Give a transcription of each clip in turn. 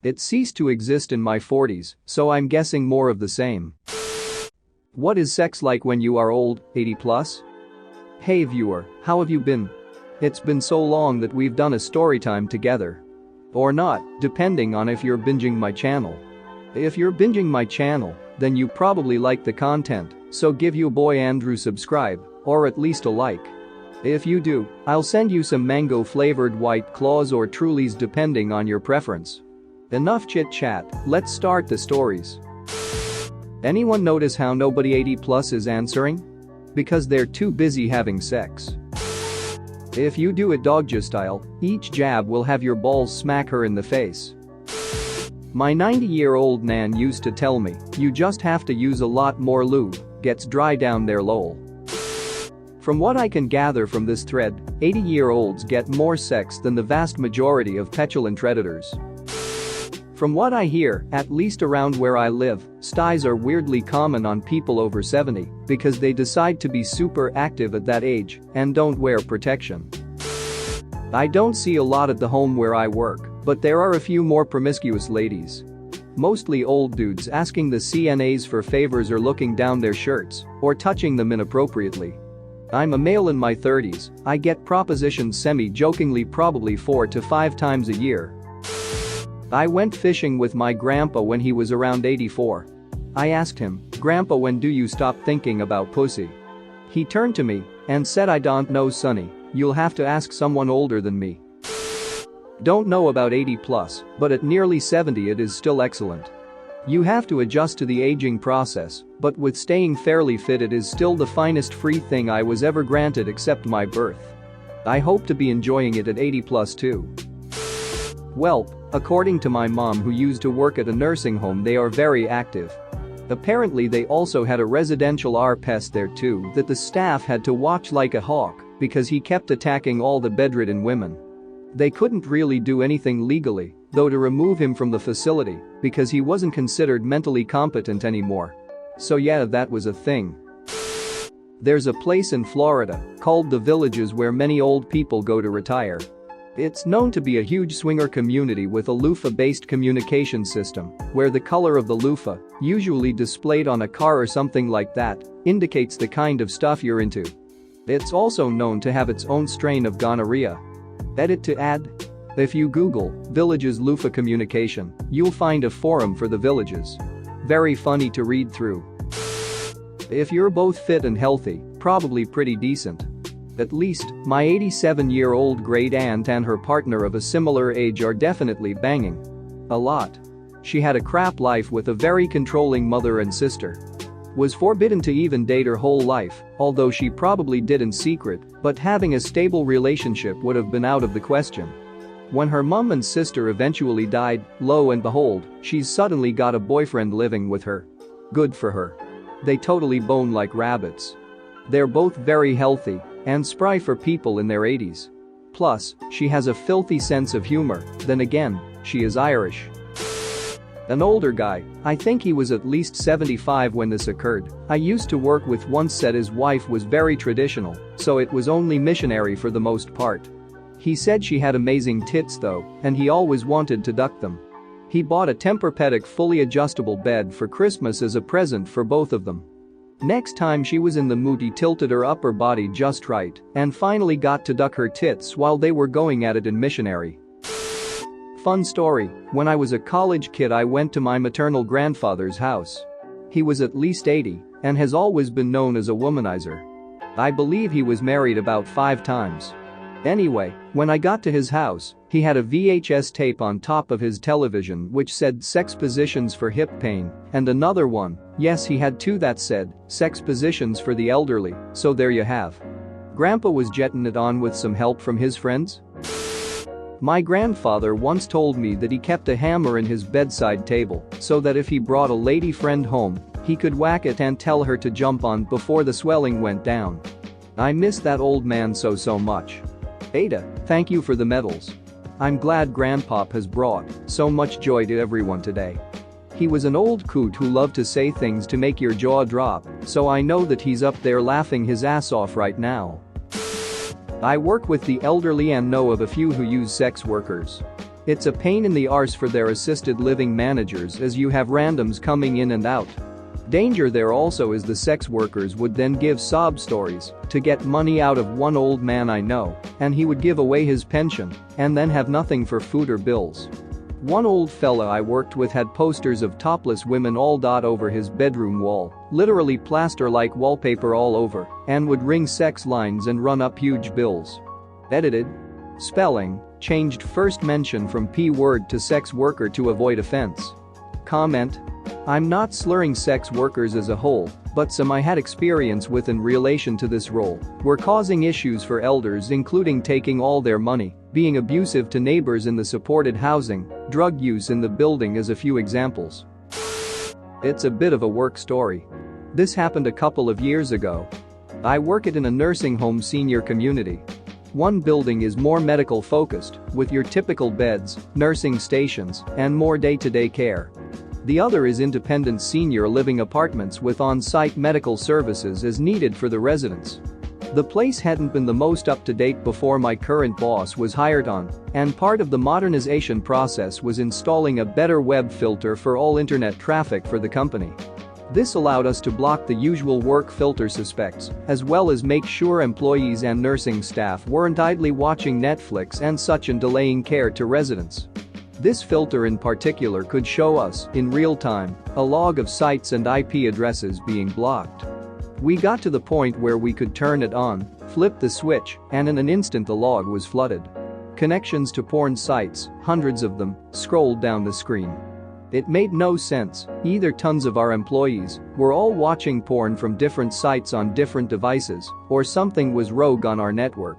It ceased to exist in my 40s, so I'm guessing more of the same. What is sex like when you are old, 80 plus? Hey viewer, how have you been? It's been so long that we've done a story time together. Or not, depending on if you're binging my channel. If you're binging my channel, then you probably like the content, so give you boy Andrew subscribe, or at least a like. If you do, I'll send you some mango flavored White Claws or Trulies depending on your preference. Enough chit chat, let's start the stories. Anyone notice how nobody 80 plus is answering? Because they're too busy having sex. If you do it dogja style, each jab will have your balls smack her in the face. My 90-year-old nan used to tell me, you just have to use a lot more lube, gets dry down there lol. From what I can gather from this thread, 80-year-olds get more sex than the vast majority of petulant redditors. From what I hear, at least around where I live, sties are weirdly common on people over 70 because they decide to be super active at that age and don't wear protection. I don't see a lot at the home where I work, but there are a few more promiscuous ladies. Mostly old dudes asking the CNAs for favors or looking down their shirts or touching them inappropriately. I'm a male in my 30s, I get propositioned semi-jokingly probably 4 to 5 times a year. I went fishing with my grandpa when he was around 84. I asked him, "Grandpa, when do you stop thinking about pussy?" He turned to me and said, "I don't know, sonny, you'll have to ask someone older than me." Don't know about 80 plus, but at nearly 70 it is still excellent. You have to adjust to the aging process, but with staying fairly fit it is still the finest free thing I was ever granted except my birth. I hope to be enjoying it at 80 plus too. Well, according to my mom who used to work at a nursing home, they are very active. Apparently they also had a residential pest there too that the staff had to watch like a hawk because he kept attacking all the bedridden women. They couldn't really do anything legally, though, to remove him from the facility because he wasn't considered mentally competent anymore. So yeah, that was a thing. There's a place in Florida called The Villages where many old people go to retire. It's known to be a huge swinger community with a loofah-based communication system where the color of the loofah, usually displayed on a car or something like that, indicates the kind of stuff you're into. It's also known to have its own strain of gonorrhea. Edit to add. If you Google Villages loofah communication, you'll find a forum for the Villages. Very funny to read through. If you're both fit and healthy, probably pretty decent. At least, my 87-year-old great aunt and her partner of a similar age are definitely banging. A lot. She had a crap life with a very controlling mother and sister. Was forbidden to even date her whole life, although she probably did in secret, but having a stable relationship would have been out of the question. When her mom and sister eventually died, lo and behold, she's suddenly got a boyfriend living with her. Good for her. They totally bone like rabbits. They're both very healthy and spry for people in their 80s. Plus, she has a filthy sense of humor, then again, she is Irish. An older guy, I think he was at least 75 when this occurred, I used to work with once said his wife was very traditional, so it was only missionary for the most part. He said she had amazing tits though, and he always wanted to duck them. He bought a Tempur-Pedic fully adjustable bed for Christmas as a present for both of them. Next time she was in the mood he tilted her upper body just right and finally got to duck her tits while they were going at it in missionary. Fun story, when I was a college kid I went to my maternal grandfather's house. He was at least 80 and has always been known as a womanizer. I believe he was married about 5 times. Anyway, when I got to his house, he had a VHS tape on top of his television which said sex positions for hip pain, and another one, yes he had 2 that said sex positions for the elderly, so there you have. Grandpa was jetting it on with some help from his friends. My grandfather once told me that he kept a hammer in his bedside table so that if he brought a lady friend home, he could whack it and tell her to jump on before the swelling went down. I miss that old man so much. Ada, thank you for the medals. I'm glad Grandpop has brought so much joy to everyone today. He was an old coot who loved to say things to make your jaw drop, so I know that he's up there laughing his ass off right now. I work with the elderly and know of a few who use sex workers. It's a pain in the arse for their assisted living managers as you have randoms coming in and out. Danger there also is the sex workers would then give sob stories to get money out of one old man I know, and he would give away his pension and then have nothing for food or bills. One old fella I worked with had posters of topless women all over his bedroom wall, literally plaster-like wallpaper all over, and would ring sex lines and run up huge bills. Edited. Spelling, changed first mention from P-word to sex worker to avoid offense. Comment. I'm not slurring sex workers as a whole, but some I had experience with in relation to this role were causing issues for elders, including taking all their money, being abusive to neighbors in the supported housing, drug use in the building as a few examples. It's a bit of a work story. This happened a couple of years ago. I work in a nursing home senior community. One building is more medical focused, with your typical beds, nursing stations, and more day-to-day care. The other is independent senior living apartments with on-site medical services as needed for the residents. The place hadn't been the most up-to-date before my current boss was hired on, and part of the modernization process was installing a better web filter for all internet traffic for the company. This allowed us to block the usual work filter suspects, as well as make sure employees and nursing staff weren't idly watching Netflix and such and delaying care to residents. This filter in particular could show us, in real time, a log of sites and IP addresses being blocked. We got to the point where we could turn it on, flip the switch, and in an instant the log was flooded. Connections to porn sites, hundreds of them, scrolled down the screen. It made no sense, either tons of our employees were all watching porn from different sites on different devices, or something was rogue on our network.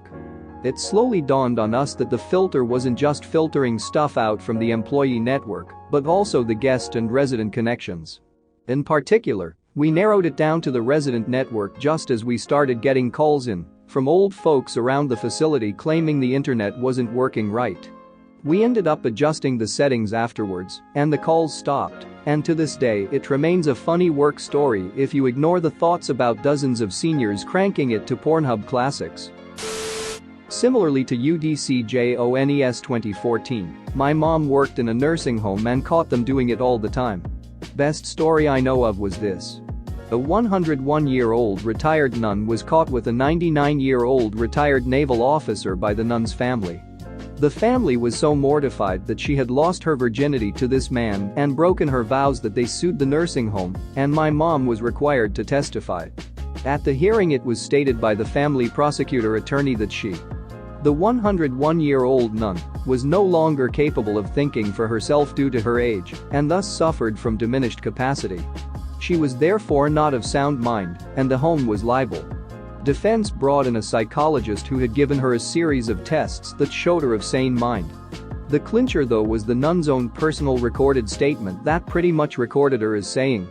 It slowly dawned on us that the filter wasn't just filtering stuff out from the employee network, but also the guest and resident connections. In particular, we narrowed it down to the resident network just as we started getting calls in from old folks around the facility claiming the internet wasn't working right. We ended up adjusting the settings afterwards, and the calls stopped, and to this day it remains a funny work story if you ignore the thoughts about dozens of seniors cranking it to Pornhub classics. Similarly to UDCJONES 2014, my mom worked in a nursing home and caught them doing it all the time. Best story I know of was this. A 101-year-old retired nun was caught with a 99-year-old retired naval officer by the nun's family. The family was so mortified that she had lost her virginity to this man and broken her vows that they sued the nursing home, and my mom was required to testify. At the hearing it was stated by the family prosecutor attorney that she, the 101-year-old nun, was no longer capable of thinking for herself due to her age and thus suffered from diminished capacity. She was therefore not of sound mind, and the home was liable. Defense brought in a psychologist who had given her a series of tests that showed her of sane mind. The clincher though was the nun's own personal recorded statement that pretty much recorded her as saying,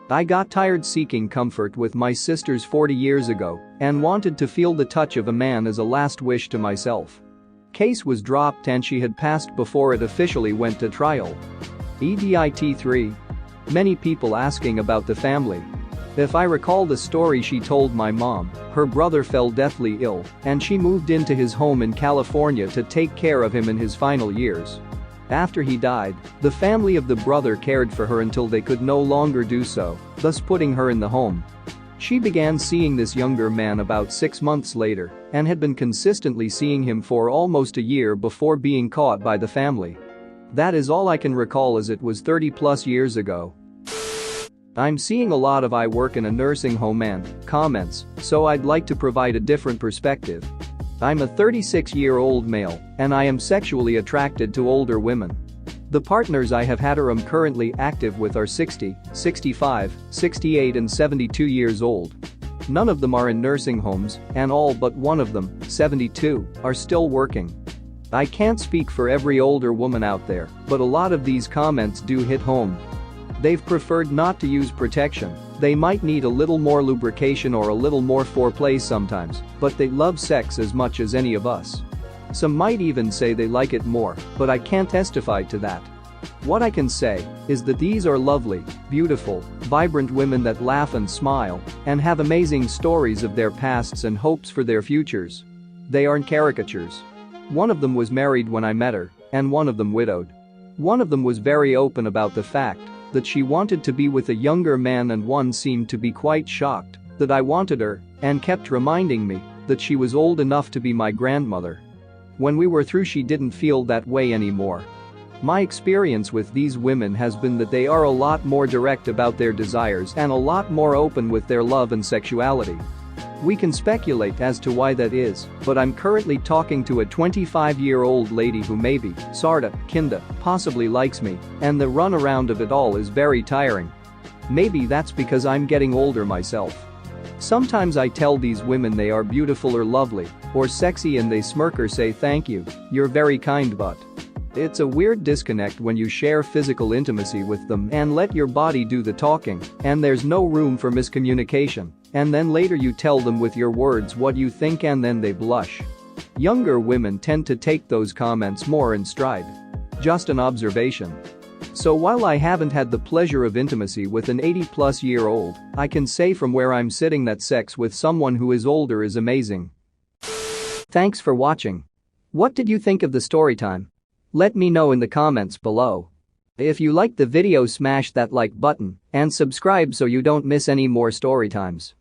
"I got tired seeking comfort with my sisters 40 years ago and wanted to feel the touch of a man as a last wish to myself." Case was dropped and she had passed before it officially went to trial. EDIT 3. Many people asking about the family. If I recall the story she told my mom, her brother fell deathly ill and she moved into his home in California to take care of him in his final years. After he died, the family of the brother cared for her until they could no longer do so, thus putting her in the home. She began seeing this younger man about 6 months later and had been consistently seeing him for almost a year before being caught by the family. That is all I can recall as it was 30+ years ago. I'm seeing a lot of I work in a nursing home and comments, so I'd like to provide a different perspective. I'm a 36-year-old male, and I am sexually attracted to older women. The partners I have had or am currently active with are 60, 65, 68 and 72 years old. None of them are in nursing homes, and all but one of them, 72, are still working. I can't speak for every older woman out there, but a lot of these comments do hit home. They've preferred not to use protection. They might need a little more lubrication or a little more foreplay sometimes, but they love sex as much as any of us. Some might even say they like it more, but I can't testify to that. What I can say is that these are lovely, beautiful, vibrant women that laugh and smile and have amazing stories of their pasts and hopes for their futures. They aren't caricatures. One of them was married when I met her, and one of them widowed. One of them was very open about the fact that she wanted to be with a younger man, and one seemed to be quite shocked that I wanted her and kept reminding me that she was old enough to be my grandmother. When we were through, she didn't feel that way anymore. My experience with these women has been that they are a lot more direct about their desires and a lot more open with their love and sexuality. We can speculate as to why that is, but I'm currently talking to a 25-year-old lady who maybe, sorta, kinda, possibly likes me, and the runaround of it all is very tiring. Maybe that's because I'm getting older myself. Sometimes I tell these women they are beautiful or lovely or sexy and they smirk or say thank you, you're very kind, but it's a weird disconnect when you share physical intimacy with them and let your body do the talking, and there's no room for miscommunication, and then later you tell them with your words what you think and then they blush. Younger women tend to take those comments more in stride. Just an observation. So while I haven't had the pleasure of intimacy with an 80-plus-year-old, I can say from where I'm sitting that sex with someone who is older is amazing. Thanks for watching. What did you think of the story time? Let me know in the comments below. If you liked the video, smash that like button and subscribe so you don't miss any more story times.